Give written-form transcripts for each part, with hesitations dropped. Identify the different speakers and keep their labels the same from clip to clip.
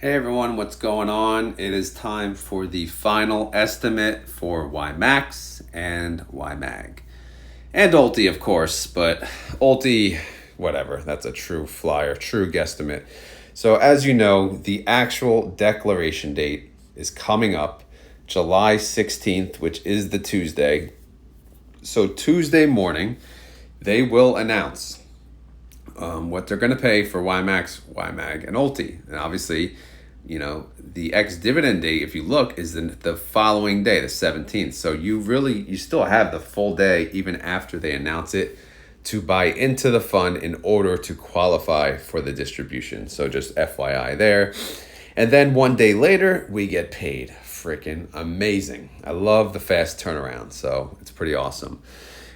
Speaker 1: Hey everyone, what's going on? It is time for the final estimate for YMAX and YMAG. And ULTY, of course, but ULTY, whatever, that's a true flyer, true guesstimate. So as you know, the actual declaration date is coming up July 16th, which is the Tuesday. So Tuesday morning, they will announce what they're going to pay for YMAX, YMAG, and ULTY. And obviously, the ex-dividend date, if you look, is the following day, the 17th. So you still have the full day, even after they announce it, to buy into the fund in order to qualify for the distribution. So just FYI there. And then one day later, we get paid. Freaking amazing. I love the fast turnaround. So it's pretty awesome.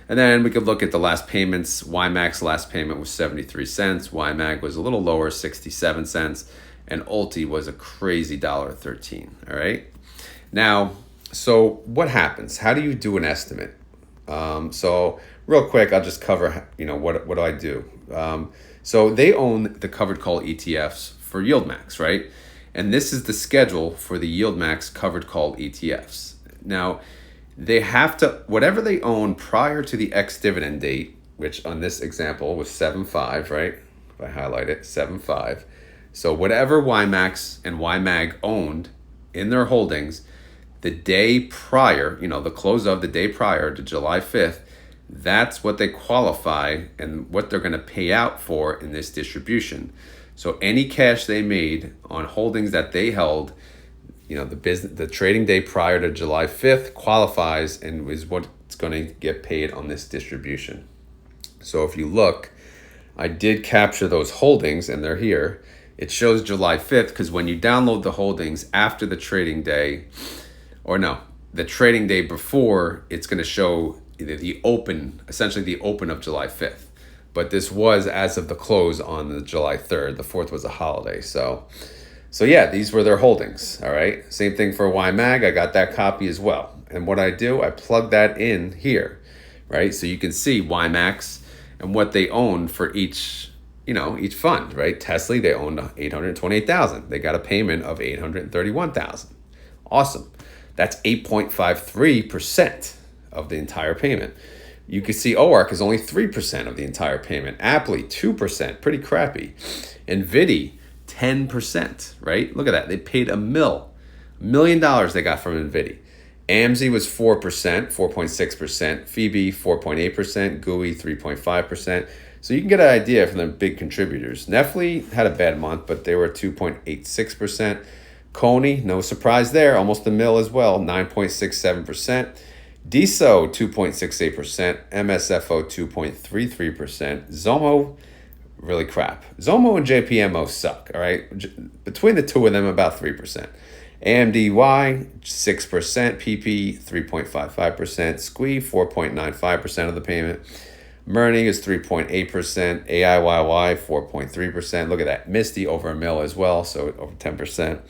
Speaker 1: And then we could look at the last payments. YMAX last payment was 73 cents. YMAG was a little lower, 67 cents. And ULTY was a crazy $1.13. All right. Now, so what happens? How do you do an estimate? So real quick, I'll just cover, what do I do? So they own the covered call ETFs for YieldMax, right? And this is the schedule for the YieldMax covered call ETFs. Now, they have to, whatever they own prior to the ex-dividend date, which on this example was 7.5, right? If I highlight it, 7.5. So whatever YMAX and YMAG owned in their holdings the day prior, the close of the day prior to July 5th, that's what they qualify and what they're going to pay out for in this distribution. So any cash they made on holdings that they held, the trading day prior to July 5th qualifies and is what's going to get paid on this distribution. So if you look, I did capture those holdings and they're here. It shows July 5th because when you download the holdings after the trading day, the trading day before, it's going to show essentially the open of July 5th. But this was as of the close on the July 3rd. The 4th was a holiday. So yeah, these were their holdings. All right. Same thing for YMAG. I got that copy as well. And what I do, I plug that in here, right? So you can see YMAX and what they own for each fund, right? Tesla, they owned 828,000. They got a payment of 831,000. Awesome. That's 8.53% of the entire payment. You can see OARC is only 3% of the entire payment. Apple, 2%, pretty crappy. NVIDIA, 10%, right? Look at that. They paid $1 million they got from NVIDIA. AMZ was 4%, 4.6%. Phoebe, 4.8%. GUI, 3.5%. So you can get an idea from the big contributors. Nestle had a bad month, but they were 2.86%. Coney, no surprise there, almost $1 million as well, 9.67%. DSO, 2.68%. MSFO, 2.33%. Zomo, really crap. Zomo and JPMO suck, all right? Between the two of them, about 3%. AMDY, 6%. PP, 3.55%. SQUE, 4.95% of the payment. Murning is 3.8%. AIYY, 4.3%. Look at that. Misty, over $1 million as well, so over 10%.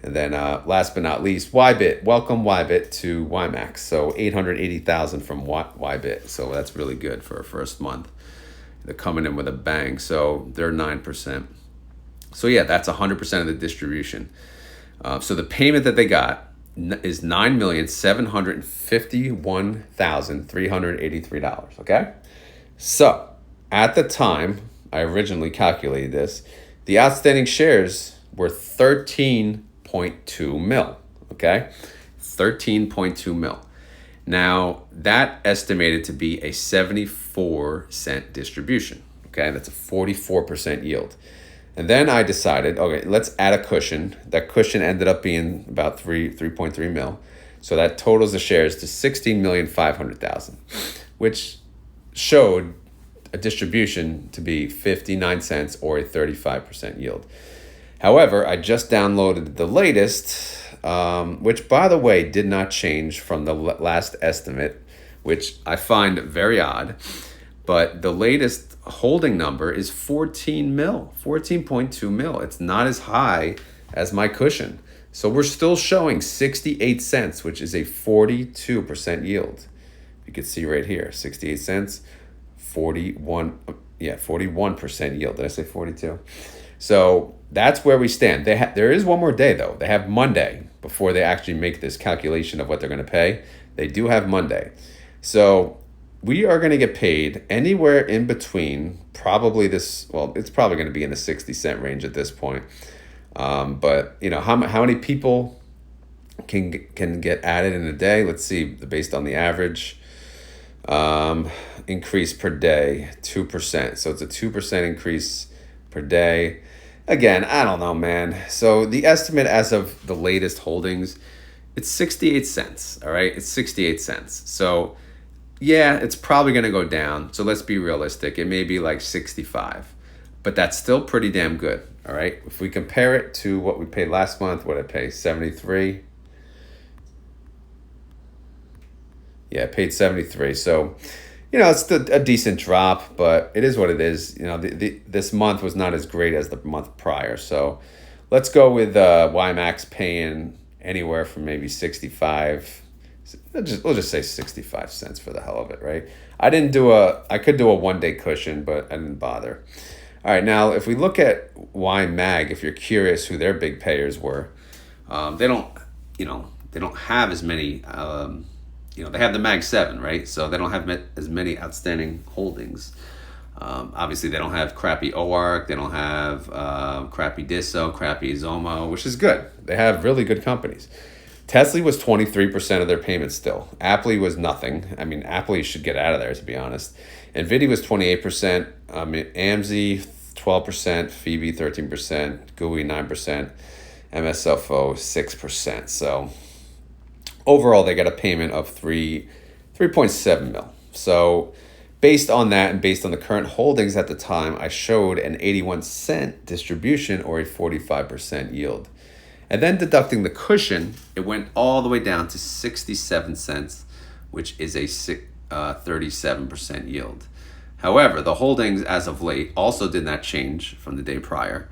Speaker 1: And then last but not least, YBIT. Welcome YBIT to YMAX. So 880,000 from YBIT. So that's really good for a first month. They're coming in with a bang. So they're 9%. So yeah, that's 100% of the distribution. So the payment that they got is $9,751,383. Okay. So at the time I originally calculated this, the outstanding shares were 13.2 mil. Okay. 13.2 mil. Now that estimated to be a 74-cent distribution. Okay. That's a 44% yield. And then I decided, okay, let's add a cushion. That cushion ended up being about 3.3 mil. So that totals the shares to 16,500,000, which showed a distribution to be 59 cents or a 35% yield. However, I just downloaded the latest, which, by the way, did not change from the last estimate, which I find very odd. But the latest holding number is 14.2 mil. It's not as high as my cushion. So we're still showing 68 cents, which is a 42% yield. You can see right here, 68 cents, 41% yield. Did I say 42? So that's where we stand. There is one more day though. They have Monday before they actually make this calculation of what they're going to pay. They do have Monday. So we are going to get paid anywhere in between probably it's probably going to be in the 60-cent range at this point. But how many people can get added in a day? Let's see, based on the average increase per day, 2%. So it's a 2% increase per day. Again, I don't know, man. So the estimate as of the latest holdings, it's 68 cents. All right, it's 68 cents. So yeah, it's probably going to go down. So let's be realistic. It may be like 65, but that's still pretty damn good. All right. If we compare it to what we paid last month, what did I pay? 73. Yeah, I paid 73. So, it's a decent drop, but it is what it is. This month was not as great as the month prior. So let's go with YMAX paying anywhere from maybe 65. We'll just say 65 cents for the hell of it, right? I could do a 1-day cushion, but I didn't bother. All right, now if we look at YMAG, if you're curious who their big payers were, they don't have as many. They have the Mag 7, right? So they don't have as many outstanding holdings. Obviously, they don't have crappy OARC. They don't have crappy DISO, crappy Zomo, which is good. They have really good companies. Tesla was 23% of their payments still. Apple was nothing. I mean, Apple should get out of there, to be honest. NVIDIA was 28%. AMZ, 12%. Phoebe, 13%. GUI, 9%. MSFO, 6%. So overall, they got a payment of 3.7 mil. So based on that and based on the current holdings at the time, I showed an 81-cent distribution or a 45% yield. And then deducting the cushion, it went all the way down to 67 cents, which is a 37% yield. However, the holdings as of late also did not change from the day prior.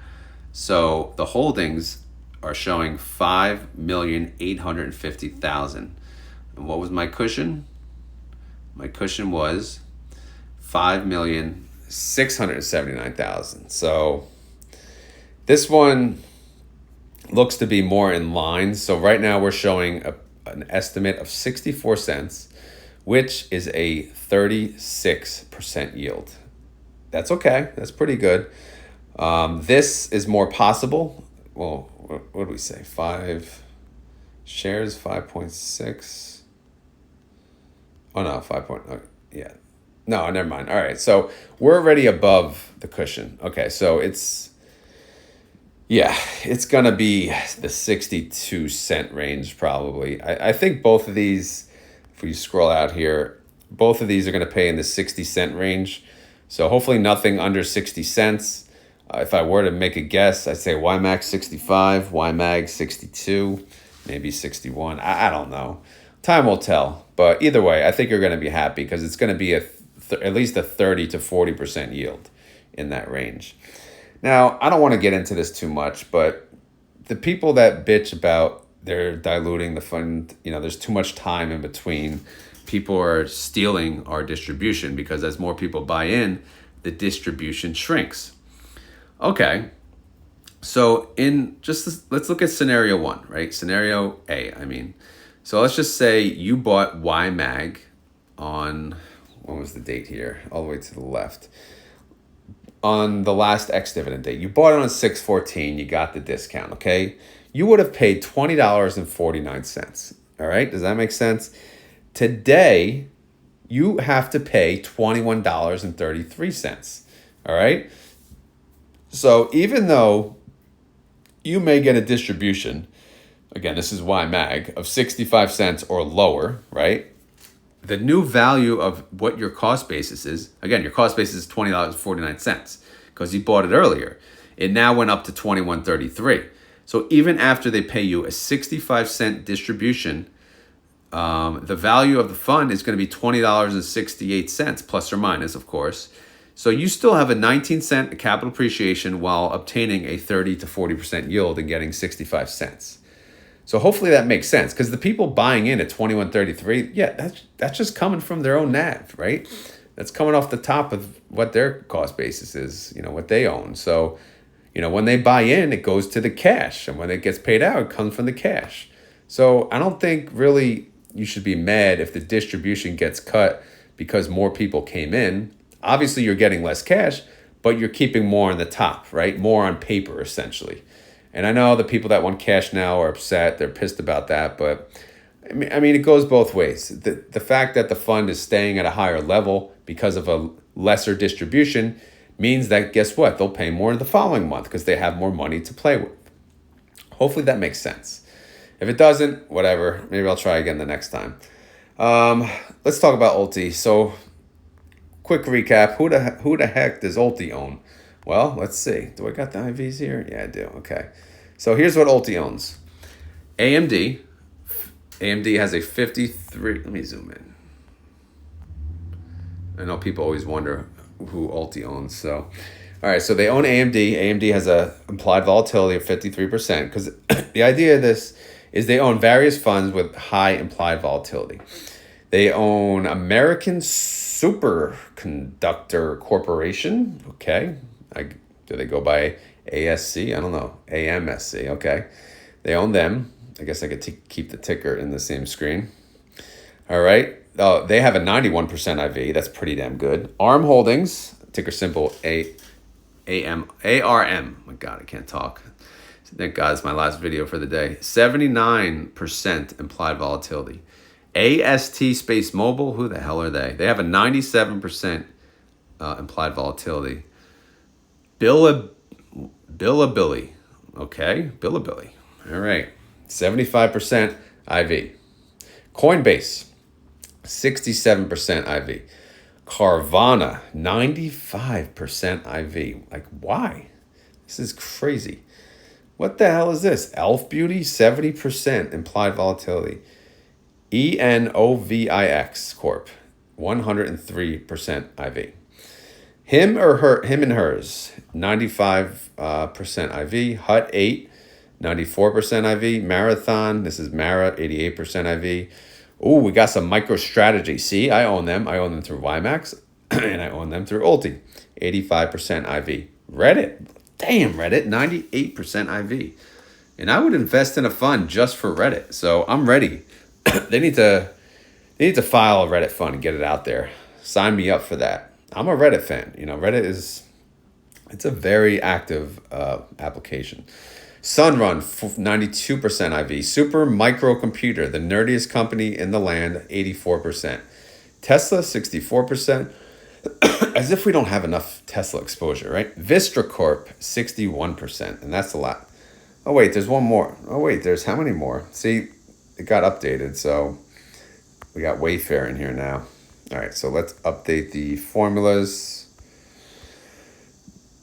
Speaker 1: So the holdings are showing 5,850,000. And what was my cushion? My cushion was 5,679,000. So this one looks to be more in line. So right now we're showing an estimate of 64 cents, which is a 36% yield. That's okay. That's pretty good. This is more possible. Well, what do we say? 5 shares, 5.6. Oh no, 5. Yeah. No, never mind. All right. So we're already above the cushion. Okay. So it's going to be the 62-cent range probably. I think both of these, if we scroll out here, both of these are going to pay in the 60-cent range. So hopefully nothing under 60 cents. If I were to make a guess, I'd say YMAX 65, YMAG 62, maybe 61. I don't know. Time will tell. But either way, I think you're going to be happy because it's going to be at least a 30 to 40% yield in that range. Now, I don't want to get into this too much, but the people that bitch about they're diluting the fund, there's too much time in between. People are stealing our distribution because as more people buy in, the distribution shrinks. Okay, so let's look at scenario 1, right? Scenario A, I mean. So let's just say you bought YMAG on, what was the date here? All the way to the left. On the last ex-dividend date. You bought it on 6/14, you got the discount, okay? You would have paid $20.49, all right? Does that make sense? Today, you have to pay $21.33, all right? So even though you may get a distribution, again, this is YMAG, of 65 cents or lower, right? The new value of what your cost basis is, again, your cost basis is $20.49 because you bought it earlier. It now went up to $21.33. So even after they pay you a 65-cent distribution, the value of the fund is going to be $20.68 plus or minus, of course. So you still have a 19-cent capital appreciation while obtaining a 30 to 40% yield and getting 65 cents. So hopefully that makes sense because the people buying in at $21.33, yeah, that's just coming from their own NAV, right? That's coming off the top of what their cost basis is, what they own. So, when they buy in, it goes to the cash. And when it gets paid out, it comes from the cash. So I don't think really you should be mad if the distribution gets cut because more people came in. Obviously, you're getting less cash, but you're keeping more on the top, right? More on paper, essentially. And I know the people that want cash now are upset. They're pissed about that. But I mean, it goes both ways. The fact that the fund is staying at a higher level because of a lesser distribution means that, guess what? They'll pay more the following month because they have more money to play with. Hopefully that makes sense. If it doesn't, whatever. Maybe I'll try again the next time. Let's talk about ULTY. So, quick recap. Who the heck does ULTY own? Well, let's see. Do I got the IVs here? Yeah, I do. Okay. So here's what ULTY owns. AMD. AMD has a 53. Let me zoom in. I know people always wonder who ULTY owns. So, all right. So they own AMD. AMD has a implied volatility of 53% because the idea of this is they own various funds with high implied volatility. They own American Superconductor Corporation. Okay. Do they go by ASC? I don't know. AMSC. Okay. They own them. I guess I could keep the ticker in the same screen. All right. They have a 91% IV. That's pretty damn good. ARM Holdings, ticker symbol ARM. My God, I can't talk. Thank God it's my last video for the day. 79% implied volatility. AST Space Mobile, who the hell are they? They have a 97% implied volatility. Bilibili. Okay, Bilibili. All right. 75% IV. Coinbase, 67% IV. Carvana, 95% IV. Like, why? This is crazy. What the hell is this? Elf Beauty, 70% implied volatility. ENOVIX Corp, 103% IV. Him and hers, 95% IV. Hut 8, 94% IV. Marathon, this is Mara, 88% IV. Ooh, we got some MicroStrategy. See, I own them. I own them through YMAX, and I own them through ULTY, 85% IV. Reddit, damn, Reddit, 98% IV. And I would invest in a fund just for Reddit. So I'm ready. They need to file a Reddit fund and get it out there. Sign me up for that. I'm a Reddit fan. Reddit it's a very active application. Sunrun, 92% IV. Super Microcomputer, the nerdiest company in the land, 84%. Tesla, 64%. As if we don't have enough Tesla exposure, right? Vistra Corp, 61%. And that's a lot. Oh, wait, there's one more. Oh, wait, there's how many more? See, it got updated. So we got Wayfair in here now. All right, so let's update the formulas.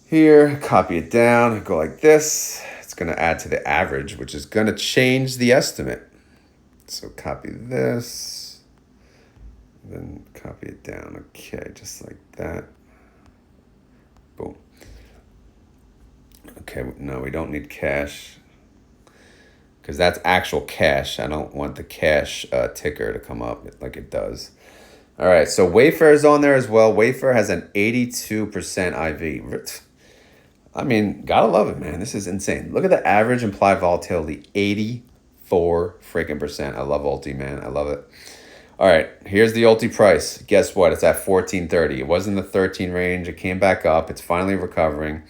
Speaker 1: Here, copy it down, go like this. It's going to add to the average, which is going to change the estimate. So copy this, then copy it down. Okay, just like that. Boom. Okay, no, we don't need cash because that's actual cash. I don't want the cash ticker to come up like it does. All right, so Wayfair is on there as well. Wayfair has an 82% IV. I mean, gotta love it, man. This is insane. Look at the average implied volatility, 84 freaking percent. I love ULTY, man. I love it. All right, here's the ULTY price. Guess what? It's at 14.30. It was in the 13 range. It came back up. It's finally recovering.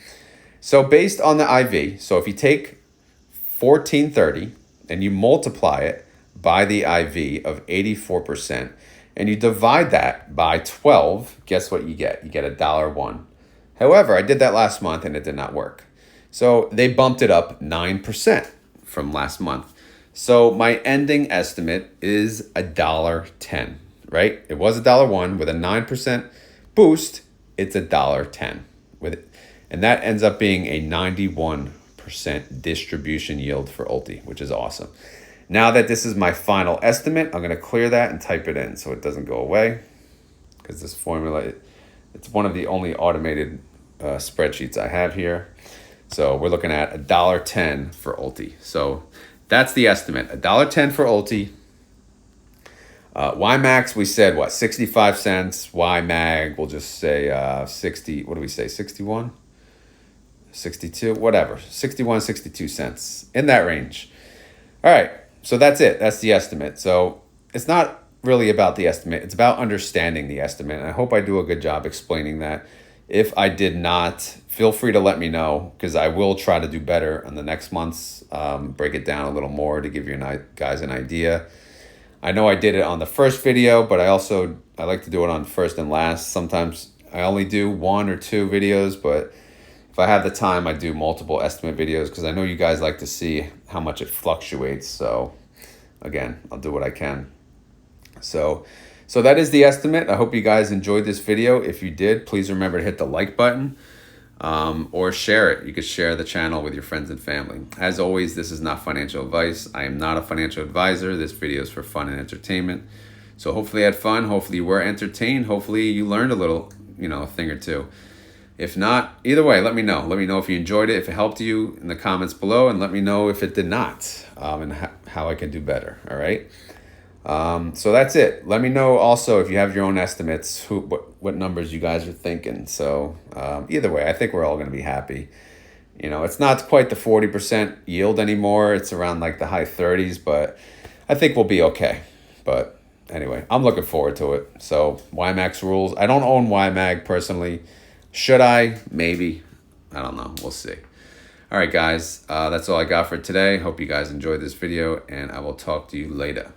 Speaker 1: So based on the IV, so if you take 14.30 and you multiply it by the IV of 84%, and you divide that by 12, guess what you get? You get $1.01. However, I did that last month and it did not work. So they bumped it up 9% from last month. So my ending estimate is $1.10, right? It was $1.01 with a 9% boost. It's $1.10 with it. And that ends up being a 91% distribution yield for ULTY, which is awesome. Now that this is my final estimate, I'm going to clear that and type it in so it doesn't go away because this formula, it's one of the only automated spreadsheets I have here. So we're looking at $1.10 for ULTY. So that's the estimate, $1.10 for ULTY. YMAX, we said, what, 65 cents. YMAG, we'll just say 60, what do we say, 61? 62, whatever, 61, 62 cents, in that range. All right, so that's it. That's the estimate. So it's not really about the estimate. It's about understanding the estimate. And I hope I do a good job explaining that. If I did not, feel free to let me know, because I will try to do better on the next months, break it down a little more to give you guys an idea. I know I did it on the first video, but I like to do it on first and last. Sometimes I only do 1 or 2 videos, but if I have the time, I do multiple estimate videos, because I know you guys like to see how much it fluctuates. So again, I'll do what I can. So that is the estimate. I hope you guys enjoyed this video. If you did, please remember to hit the like button, or share it. You could share the channel with your friends and family. As always, this is not financial advice. I am not a financial advisor. This video is for fun and entertainment. So hopefully you had fun. Hopefully you were entertained. Hopefully you learned a little, a thing or two. If not, either way, let me know. Let me know if you enjoyed it, if it helped you, in the comments below, and let me know if it did not, and how I can do better. All right. So that's it. Let me know also if you have your own estimates, what numbers you guys are thinking. So either way, I think we're all going to be happy. It's not quite the 40% yield anymore. It's around like the high 30s, but I think we'll be okay. But anyway, I'm looking forward to it. So YMAX rules. I don't own YMAG personally. Should I? Maybe. I don't know. We'll see. All right, guys. That's all I got for today. Hope you guys enjoyed this video, and I will talk to you later.